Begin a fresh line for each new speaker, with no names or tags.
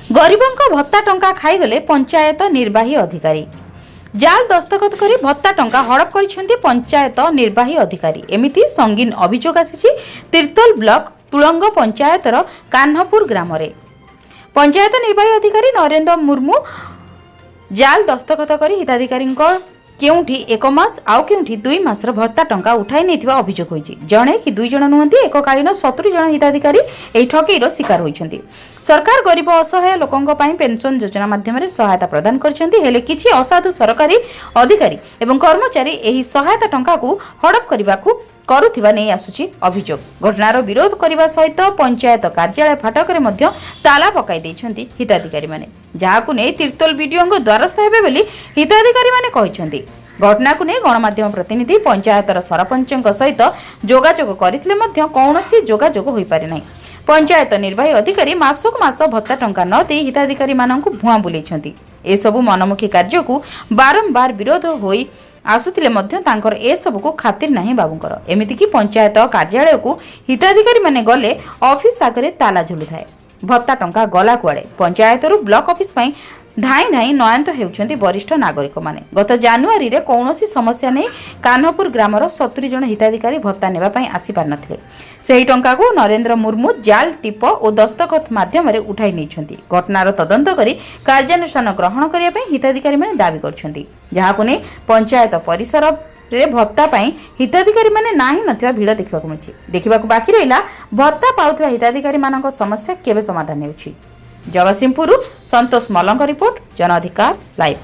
गरीबों भत्ता टंका खाईगले पंचायत निर्वाही अधिकारी जाल दस्तखत करी भत्ता टंका हड़प कर पंचायत निर्वाही अधिकारी एमिति संगीन अभियोग आसी तिर्तोल ब्लॉक तुलंग पंचायतर कान्हपुर ग्राम रे पंचायत निर्वाही अधिकारी नरेंद्र मुर्मू जाल दस्तखत करी हिताधिकारी केउठी 1 मास आउ केउठी 2 मासर भत्ता टंका उठाई नेथिबा अभियोग होईछि। जणे कि 2 जण नुहंती एककालीन 70 जण हिताधिकारी एही ठकीर शिकार होईछन्ती। सरकार गरीब असहाय लोकंक पई पेंशन योजना माध्यम सहायता प्रदान करछन्ती हेले किछि असाधु सरकारी अधिकारी एवं कर्मचारी एही सहायता टंका को हड़प करबाकू करुथिबा नै आसुछि अभियोग। घटनार विरोध करबा सहित पंचायत कार्यालय फाटक रे मध्य ताला पकाई दैछन्ती हिताधिकारी माने, जाहाकू नै तिर्तोल वीडियोंक द्वारस्थ हेबे बोली हिताधिकारी माने कहिछन्ती। घटना को नहीं गणमाध्यम प्रतिनिधि पंचायतर सरपंच सहित जोगाजोग करथिले मध्य कौनसी जोगाजोग होई पारे नाही। पंचायत निर्वाही अधिकारी मासक मास भत्ता टंका न दे हिताधिकारी माननकु भुआ बुलेछन्ती। ए सबु मनमुखी कार्य को बारंबार विरोध होई आसुतिले मध्य तांकर ए सब को खातिर नाही बाबूंकर। एमिति कि पंचायत कार्यालय को हिताधिकारी माने गले ऑफिस आगरे ताला झुलु थाए। भत्ता टंका गला कुआडे पंचायतरु ब्लॉक ऑफिस पई धाई धाई नयंत हेउछन्ती वरिष्ठ नागरिक माने। गत जनवरी रे कौनसी समस्या नै कान्हपुर ग्रामर 70 जण हिताधिकारी भत्ता नेबा पई आसी पार नथिले। सेही टंका को नरेंद्र मुर्मू जाल टिप और दस्तखत माध्यम रे उठाई नैछन्ती। घटनार तदंत करी कार्यानुष्ठान ग्रहण करिया पई हिताधिकारी माने दाबी करछन्ती, जाहाकु नै पंचायत परिसर रे भत्ता पई हिताधिकारी माने नाही नथिबा भिड़ देखिबाकू मिलछि। देखिबाकू बाकी रहिला भत्ता पाउथबा हिताधिकारी मानक समस्या केबे समाधान हेउछि। जगतसिंहपुर संतोष मलंग रिपोर्ट, जन अधिकार लाइव।